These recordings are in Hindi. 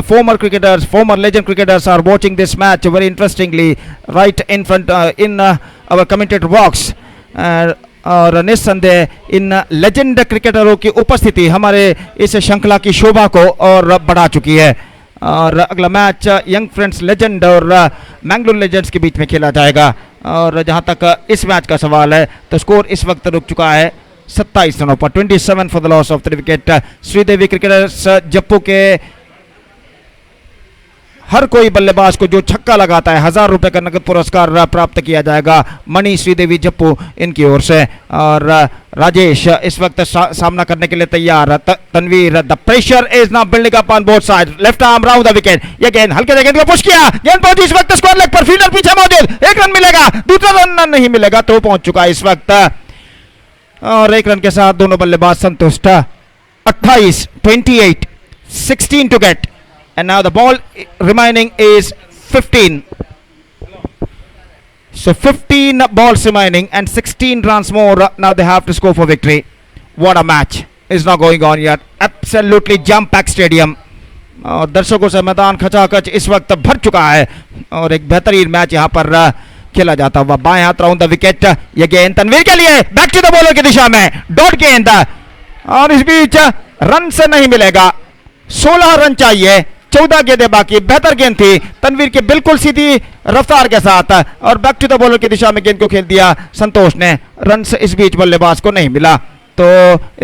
former cricketers, former legend cricketers are watching this match very interestingly right in front in our commentator box. और निस्संदेह इन लेजेंड क्रिकेटरों की उपस्थिति हमारे इस श्रृंखला की शोभा को और बढ़ा चुकी है। और अगला मैच यंग फ्रेंड्स लेजेंड और मैंगलोर लेजेंड्स के बीच में खेला जाएगा। और जहां तक इस मैच का सवाल है तो स्कोर इस वक्त रुक चुका है 27 रनों पर, 27 for the loss of 3 wicket. Sridevi cricketers Jappu के हर कोई बल्लेबाज को जो छक्का लगाता है 1000 रुपए का नकद पुरस्कार प्राप्त किया जाएगा मणि श्रीदेवी जप्पू इनकी ओर से। और राजेश इस वक्त सामना करने के लिए तैयार। Tanveer, the pressure is now building up on both side, left arm round the wicket. ये गेंद हल्के गेंद को पुश किया, गेंद पहुंची इस वक्त स्क्वायर लेग पर, फील्डर पीछे मौजूद, एक रन मिलेगा, दूसरा रन नहीं मिलेगा तो पहुंच चुका है इस वक्त। और एक रन के साथ दोनों बल्लेबाज संतुष्ट। 28, 28, 16 to get and now the ball remaining is 15. So 15 balls remaining and 16 runs more now they have to score for victory. What a match is now going on here, absolutely jam packed stadium और दर्शकों से मैदान खचाखच इस वक्त भर चुका है और एक बेहतरीन मैच यहाँ पर खेला जाता हुआ। बाएं हाथ राउंड द विकेट, ये गेंद तनवीर के लिए, बैक टू द बॉलर की दिशा में, डॉट गेंद और इस बीच रन से नहीं मिलेगा, 16 रन चाहिए, 14 गेंदें बाकी। बेहतर गेंद थी तनवीर के बिल्कुल सीधी रफ्तार के साथ और बैक टू द बॉलर की दिशा में गेंद को खेल दिया संतोष ने, रन से इस बीच बल्लेबाज को नहीं मिला। तो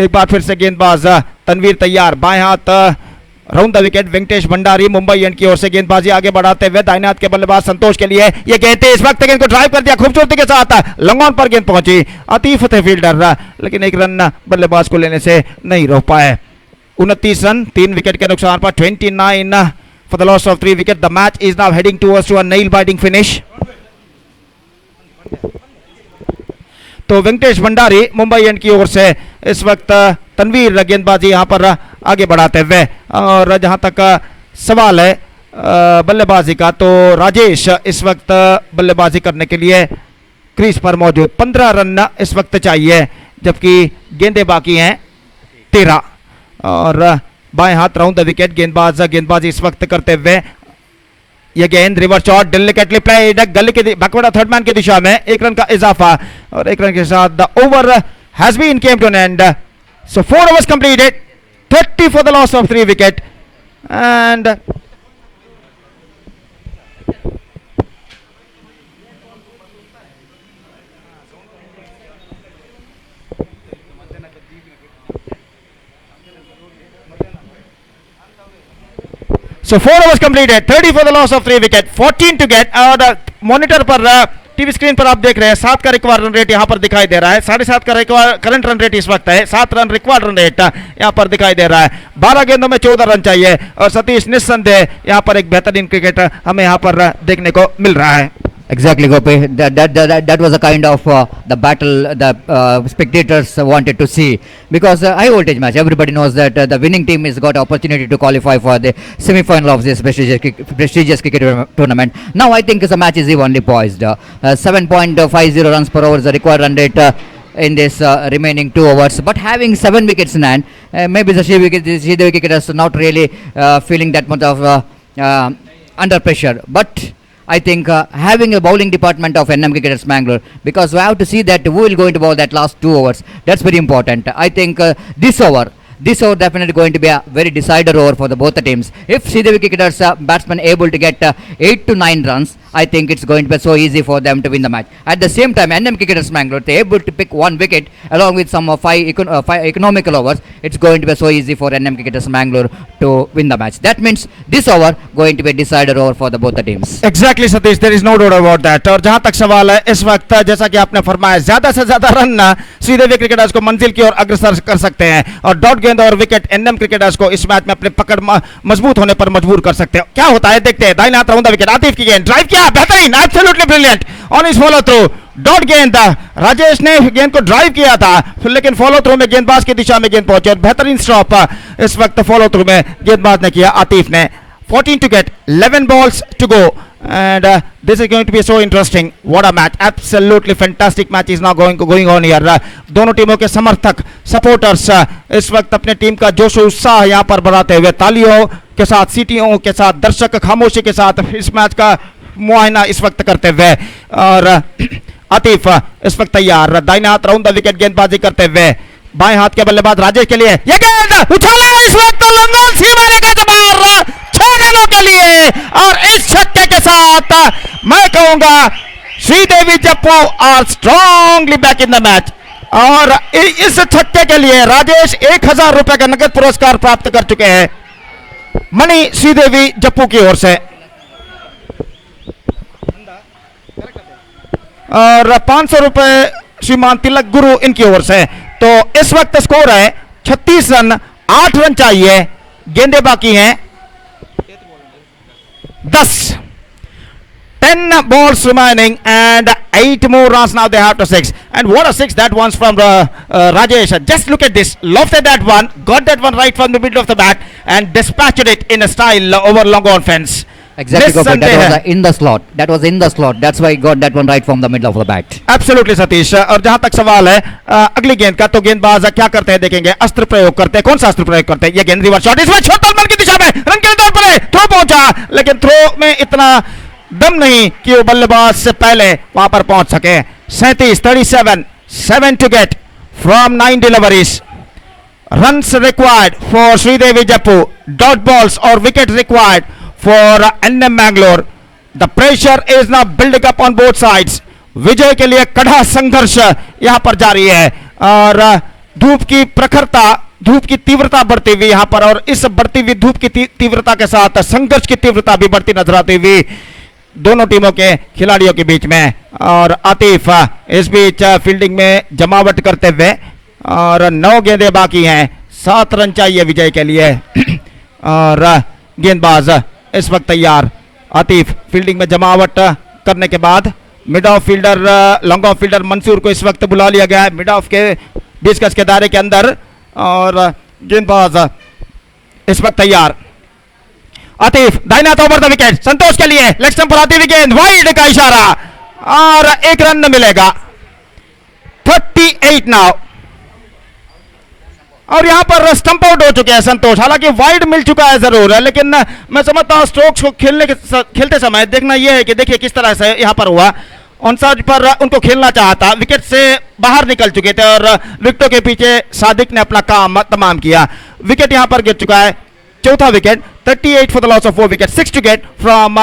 एक बार फिर से गेंदबाज तनवीर तैयार, बाएं हाथ round the wicket. Venkatesh Bhandari Mumbai Indians की ओर से गेंदबाजी आगे बढ़ाते हुए दाहिने हाथ के बल्लेबाज संतोष के लिए, ये गेंद इस वक्त गेंद को ड्राइव कर दिया खूबसूरती के साथ, लॉन्ग ऑन पर गेंद पहुंची, अतीफ थे फील्डर लेकिन एक रन बल्लेबाज को लेने से नहीं रोक पाए। 29 रन 3 विकेट के नुकसान पर, 29 for the loss of 3 wicket. The match is now heading towards to a nail-biting finish. तो वेंकटेश भंडारी मुंबई इंडियंस की ओर से इस वक्त तनवीर गेंदबाजी यहां पर आगे बढ़ाते हुए। और जहां तक सवाल है बल्लेबाजी का तो राजेश इस वक्त बल्लेबाजी करने के लिए क्रीज पर मौजूद, 15 रन इस वक्त चाहिए जबकि गेंदें बाकी हैं 13। और बाएं हाथ राउंड द विकेट, गेंदबाजी इस वक्त करते हुए, यह गेंद रिवर्स शॉट डेलिकेटली प्लेड गली के बैकवर्ड थर्ड मैन की दिशा में, एक रन का इजाफा और एक रन के साथ the over has been came to an end. So 4 overs completed, 30 for the loss of 3 wicket and so 4 overs completed, 30 for the loss of 3 wicket, 14 to get। और मॉनिटर पर टीवी स्क्रीन पर आप देख रहे हैं 7 का रिक्वायर्ड रन रेट यहां पर दिखाई दे रहा है, 7.5 का करंट रन रेट इस वक्त है, 7 रन रिक्वायर्ड रन रेट यहां पर दिखाई दे रहा है। 12 गेंदों में 14 रन चाहिए और सतीश निस्संदेह यहां पर एक बेहतरीन क्रिकेट हमें यहां पर देखने को मिल रहा है। Exactly, Gopi. That was a kind of the battle the spectators wanted to see, because high voltage match. Everybody knows that the winning team has got opportunity to qualify for the semi-final of this prestigious cricket tournament. Now I think the match is evenly poised. 7.50 runs per hour is the required run rate in this remaining 2 overs. But having 7 wickets in hand, maybe the Sridevi cricketers not really feeling that much of under pressure. But I think having a bowling department of NM Cricketers Mangalore, because we have to see that who will go into bowl that last 2 overs. That's very important. I think this over definitely going to be a very decider over for both the teams. If Sridevi Cricketers batsmen able to get 8 to 9 runs, I think it's going to be so easy for them to win the match. At the same time, NM Cricketers Mangalore, they able to pick 1 wicket along with some 5 economical overs. It's going to be so easy for NM Cricketers Mangalore to win the match. That means this over going to be a decider over for both the teams. Exactly, Satish, there is no doubt about that. और जहां तक सवाल है इस वक्त जैसा कि आपने फरमाया, ज्यादा से ज्यादा रन श्रीदेवी क्रिकेटर्स को मंजिल की ओर अग्रसर कर सकते हैं और डॉट गेंद और विकेट एनएम क्रिकेटर्स को इस मैच में अपने पकड़ मजबूत होने पर मजबूर कर सकते हैं। क्या होता है देखते हैं। दाहिने हाथ राउंड द विकेट, आतिफ की गेंद ड्राइव किया, बेहतरीन, एब्सोल्युटली ब्रिलियंट ऑन इस फॉलो थ्रू, डॉट गेंद राजेश ने गेंद को ड्राइव किया था लेकिन फॉलो थ्रू में गेंदबाज की दिशा में गेंद पहुंची और बेहतरीन स्टॉप इस वक्त फॉलो थ्रू में गेंदबाज ने किया आतिफ ने। 14 to get, 11 balls to go and this is going to be so interesting. What a match, absolutely fantastic match is now going on here. दोनों टीमों के समर्थक सपोर्टर्स इस वक्त अपने टीम का जोश और उत्साह यहाँ पर बढ़ाते हुए तालियों के साथ, सीटियों के साथ, दर्शक खामोशी के साथ इस मैच का मुआयना इस वक्त करते हुए, और आतिफ इस वक्त तैयार, दाहिने हाथ राउंड द विकेट गेंदबाजी करते हुए, बाएं हाथ के बल्लेबाज राजेश के लिए ये गेंद उछाला इस वक्त लंगोल सीमारे का जबार 6 रनों के लिए, और इस छक्के के साथ मैं कहूंगा Sridevi Jappu are strongly back in the match, और इस छक्के के लिए राजेश 1000 रुपए का नगद पुरस्कार प्राप्त कर चुके हैं मणि श्रीदेवी जप्पू की ओर से, और 500 रुपए श्रीमान तिलक गुरु इनकी ओर से। तो इस वक्त स्कोर है 36 रन, 8 रन चाहिए, गेंदे बाकी हैं 10, 10 balls remaining and 8 more runs now they have to 6, and what a 6 that one's from Rajesh. Just look at this, lofted that one, got that one right from the middle of the bat and dispatched it in a style over long on fence. Exactly, Gopal. That was in the slot. That was in the slot. That's why he got that one right from the middle of the bat. Absolutely, Satish. और जहां तक सवाल है अगली गेंद का, तो गेंदबाज क्या करते हैं देखेंगे, अस्त्र प्रयोग करते हैं। कौन सा अस्त्र प्रयोग करते हैं? ये गेंद रिवर्स शॉट, इसमें छोटा बॉल की दिशा में रन के तौर पर थ्रो पहुंचा, लेकिन थ्रो में इतना दम नहीं कि वो बल्लेबाज से पहले वहां पर पहुंच सके। 37 7 to get from 9 deliveries. Runs required for Sridevi Jappu, dot balls or wicket required for NM Bangalore. The pressure is now building up on both sides. विजय के लिए कड़ा संघर्ष यहां पर जारी है, और धूप की प्रखरता, धूप की तीव्रता बढ़ती हुई यहां पर, और इस बढ़ती हुई धूप की तीव्रता के साथ संघर्ष की तीव्रता भी बढ़ती नजर आती हुई दोनों टीमों के खिलाड़ियों के बीच में। और आतिफ इस बीच फील्डिंग में जमावट करते हुए, और 9 गेंदें बाकी हैं, 7 रन चाहिए विजय के लिए, और गेंदबाज इस वक्त तैयार। आतिफ फील्डिंग में जमावट करने के बाद mid off fielder, long off fielder Mansoor को इस वक्त बुला लिया गया है मिड ऑफ के 20 गज के दायरे के अंदर, और गेंदबाज इस वक्त तैयार। आतिफ दाहिने हाथ ओवर द विकेट, संतोष के लिए लेग स्टंप पर आती हुई गेंद, वाइड का इशारा, और 1 रन मिलेगा। 38 नाउ, और यहां पर स्टंप आउट हो चुके हैं संतोष। हालांकि वाइड मिल चुका है जरूर, लेकिन मैं समझता हूं स्ट्रोक्स को खेलते समय देखना यह है कि देखिए किस तरह से यहां पर हुआ, ऑन साइड पर उनको खेलना चाहता, विकेट से बाहर निकल चुके थे, और विकेटों के पीछे सादिक ने अपना काम तमाम किया। विकेट यहां पर गिर चुका है, चौथा wicket. 38 for the loss of 4 wicket, 6 to get from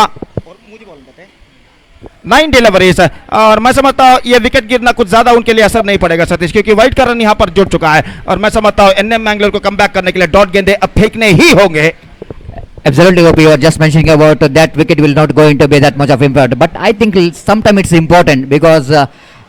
9 deliveries, और मैं समझता हूं ये विकेट गिरना कुछ ज्यादा उनके लिए असर नहीं पड़ेगा सतीश, क्योंकि वाइट का रन यहां पर जुड़ चुका है, और मैं समझता हूं एनएम बैंगलोर को कमबैक करने के लिए डॉट गेंदे अब फेंकने ही होंगे। Absolutely, Gopi. You were just mentioning about that wicket will not going to be that much of impact, but I think sometimes it's important because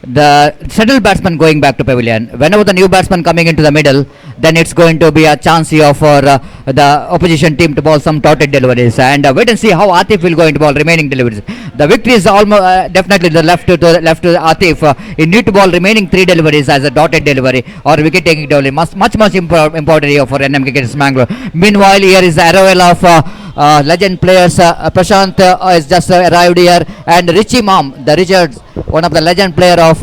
the settled batsman going back to pavilion. Whenever the new batsman coming into the middle, then it's going to be a chance here for the opposition team to bowl some dotted deliveries, and wait and see how Atif will go into bowl remaining deliveries. The victory is almost definitely the left to Atif. He need to bowl remaining 3 deliveries as a dotted delivery or wicket taking delivery. Much important here for NM Cricket Bangalore. Meanwhile, here is the arrival of legend players. Prashant is just arrived here, and Richie Mam, the Richards, one of the legend player of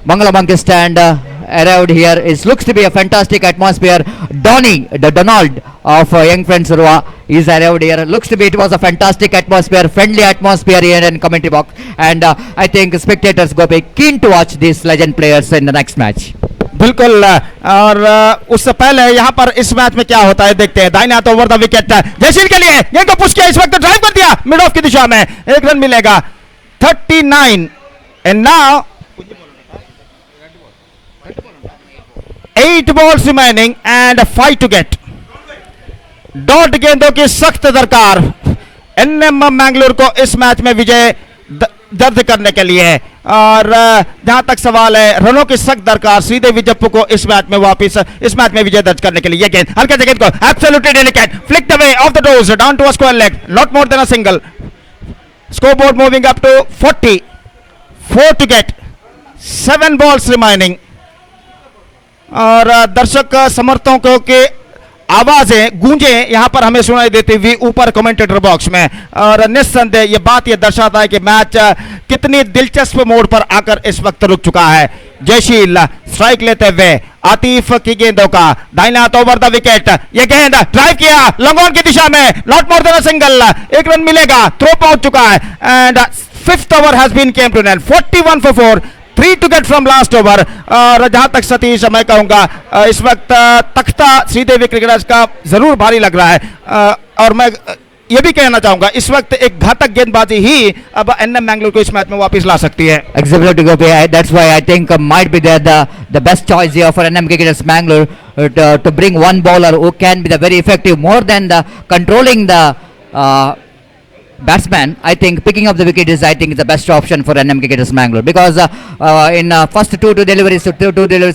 Mangala stand arrived here. It looks to be a fantastic atmosphere. Donny, the Donald of Young Friends Rua is arrived here. Looks to be it was a fantastic atmosphere, friendly atmosphere here in commentary box, and I think spectators go be keen to watch these legend players in the next match. बिल्कुल, और उससे पहले यहां पर इस मैच में क्या होता है देखते हैं। दाहिने हाथ ओवर द विकेट, जयशील के लिए गेंद को पुश किया, इस वक्त ड्राइव कर दिया मिड ऑफ की दिशा में, 1 रन मिलेगा। 39 and now 8 balls remaining and 5 to get. Dot गेंदों की सख्त दरकार एनएम बैंगलोर को इस मैच में विजय दर्ज करने के लिए, और जहां तक सवाल है रनों की सख्त दरकार श्रीदेवी जप्पू को इस मैच में वापस इस मैच में विजय दर्ज करने के लिए। ये गेंद हल्के से गेंद को absolutely delicate, flicked away off the toes down to a square leg, not more than a single. Scoreboard moving up to 40, 4 to get, 7 balls remaining, और दर्शक समर्थकों के आवाजें गूंजे यहाँ पर हमें सुनाई देती हुई ऊपर कमेंटेटर बॉक्स में, और निस्संदेह ये बात ये दर्शाता है कि मैच कितनी दिलचस्प मोड़ पर आकर इस वक्त रुक चुका है। जयशील स्ट्राइक लेते हुए आतिफ की गेंदों का दाहिने हाथ ओवर द विकेट, ये गेंद ड्राइव किया लॉन्ग ऑन की दिशा में, not more than a single, एक रन मिलेगा, थ्रो पहुंच चुका है and fifth over has been came to an end 41 for 4, 3 to get from last over। और जहां तक सतीश मैं कहूंगा इस वक्त तख्ता श्रीदेवी क्रिकेटर्स का जरूर भारी लग रहा है, और मैं ये भी कहना चाहूंगा इस वक्त एक घातक गेंदबाजी ही अब एनएम मैंगलोर को इस मैच में वापस ला सकती है। Exactly, Gopi. That's why I think might be the best choice here for NM Cricketers Bangalore to bring one bowler who can be the very effective more than the controlling the batsman. I think picking up the wicket is the best option for NM Cricketers Bangalore, because in first two deliveries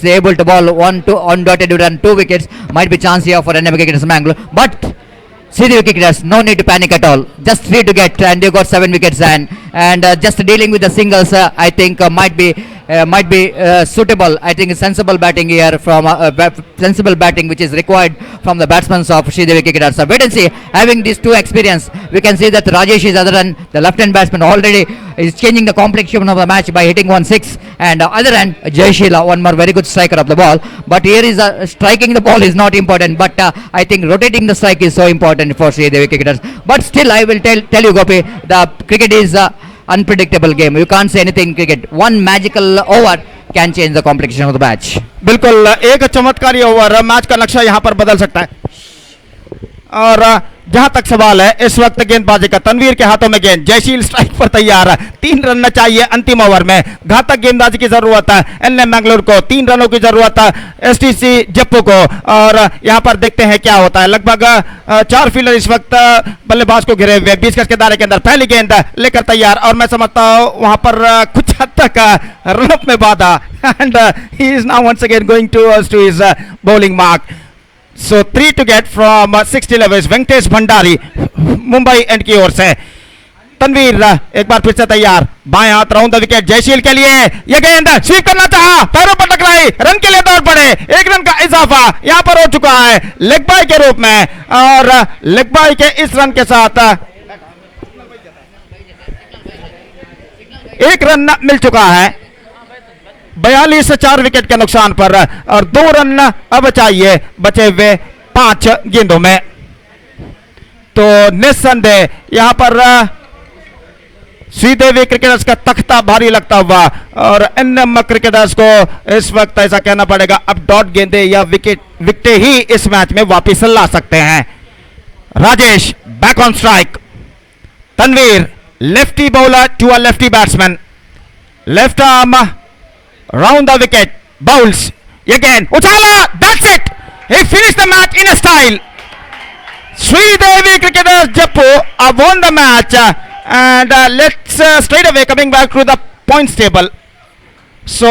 they able to bowl one dotted run 2 wickets. Might be chance here for NM Cricketers Bangalore, but Sridevi Cricketers, no need to panic at all. Just 3 to get, and they got 7 wickets, and just dealing with the singles, I think might be suitable. I think sensible batting here from sensible batting which is required from the batsmen of Sridevi Cricketers. So wait and see. Having these two experience, we can see that Rajesh is other than the left-hand batsman already is changing the complexion of the match by hitting 1-6, and other end Jayashila, one more very good striker of the ball. But here is striking the ball is not important, but I think rotating the strike is so important for Sridevi Cricketers. But still, I will tell you, Gopi, the cricket is unpredictable game. You can't say anything in cricket. One magical over can change the complexion of the match. बिल्कुल एक चमत्कारी ओवर मैच का नक्शा यहाँ पर बदल सकता है। और जहां तक सवाल है इस वक्त गेंदबाजी का, तनवीर के हाथों में गेंद, जयशील स्ट्राइक पर तैयार है, 3 रन चाहिए अंतिम ओवर में, घातक गेंदबाजी की जरूरत है एनएम मैंगलोर को, 3 रनों की जरूरत है एसटीसी जप्पू को। और यहां पर देखते हैं क्या होता है, लगभग 4 फील्डर इस वक्त बल्लेबाज को घिरे हुए, 20 गज के दायरे के अंदर पहली गेंद लेकर तैयार, और मैं समझता हूं वहां पर कुछ हद तक रनअप में बाधा, and he is now once again going towards to his bowling mark. So 3 to get from 60 levels, Venkatesh Bhandari Mumbai end की ओर से। तनवीर एक बार फिर से तैयार, बाएं हाथ राउंड द विकेट जयशील के लिए, ये गेंद स्वीप करना चाहा, पैरों पर टकराई, रन के लिए दौड़ पड़े, 1 रन का इजाफा यहां पर हो चुका है लेग बाय के रूप में, और लेग बाय के इस रन के साथ 1 रन मिल चुका है 42 4 विकेट के नुकसान पर, और 2 रन अब चाहिए बचे हुए 5 गेंदों में। तो निस्संदेह यहां पर श्रीदेवी क्रिकेटर्स का तख्ता भारी लगता हुआ, और एनएम क्रिकेटर्स को इस वक्त ऐसा कहना पड़ेगा अब डॉट गेंदे या विकेटें ही इस मैच में वापस ला सकते हैं। Rajesh back on strike, Tanvir lefty bowler to a lefty batsman, left arm round the wicket, bowls, again uchala, that's it, he finished the match in a style. Sridevi Cricketers Jappu won the match, and let's straight away coming back to the points table. So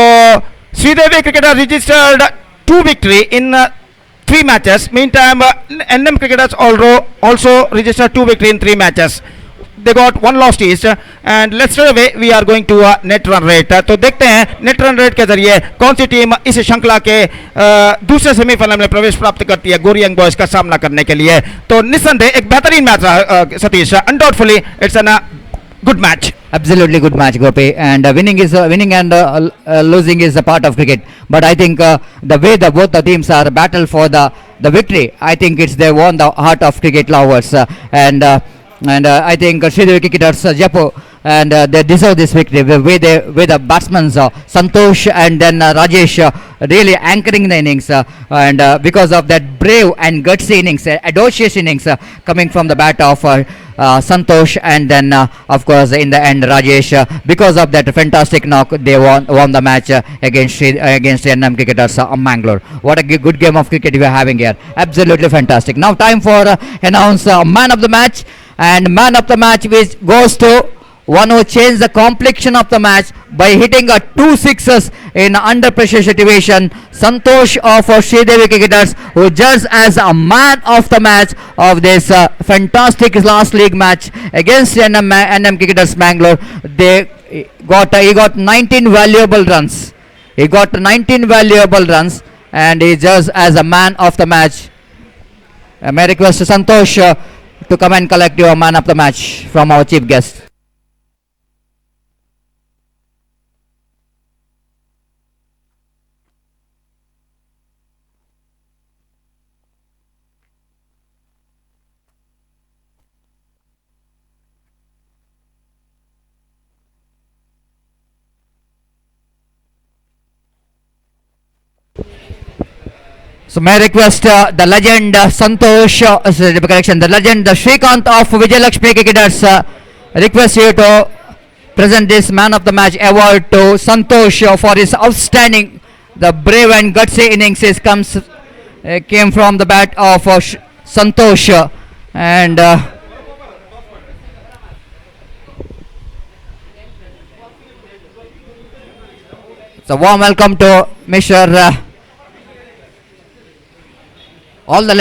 Sridevi Cricketers registered 2 victory in 3 matches. Meantime NM Cricketers also registered 2 victory in 3 matches. They got 1 loss each, and let's straight away we are going to net run rate. तो देखते हैं नेट रन रेट के जरिए कौन सी टीम इस श्रृंखला के दूसरे सेमीफाइनल में प्रवेश प्राप्त करती है गोरी यंग बॉयज का सामना करने के लिए। तो निस्संदेह एक बेहतरीन मैच रहा Satish, undoubtedly it's an good match. Absolutely good match, Gopi. And winning and losing is a part of cricket. But I think the way both the teams are battle for the victory, I think they won the heart of cricket lovers. And I think Sridevi Cricketers Jappu, and they deserve this victory. The way the batsmen Santosh and then Rajesh really anchoring the innings, and because of that brave and gutsy innings, audacious innings coming from the bat of Santosh, and then of course in the end Rajesh, because of that fantastic knock they won the match against NM Cricketers Mangalore. What a good game of cricket we are having here. Absolutely fantastic. Now time for announce man of the match, and man of the match which goes to one who changed the complexion of the match by hitting 2 sixes in under pressure situation. Santosh of Sridevi Cricketers, who judged as a man of the match of this fantastic last league match against NM Cricketers Bangalore. He got 19 valuable runs. And he judged as a man of the match. May I request Santosh to come and collect your man of the match from our chief guest. So may I request the legend Santosh, correction, the legend the Shrikant of Vijayalakshmi Cricketers, request you to present this man of the match award to Santosh for his outstanding, the brave and gutsy innings came from the bat of Santosh, and so warm welcome to Mr. All the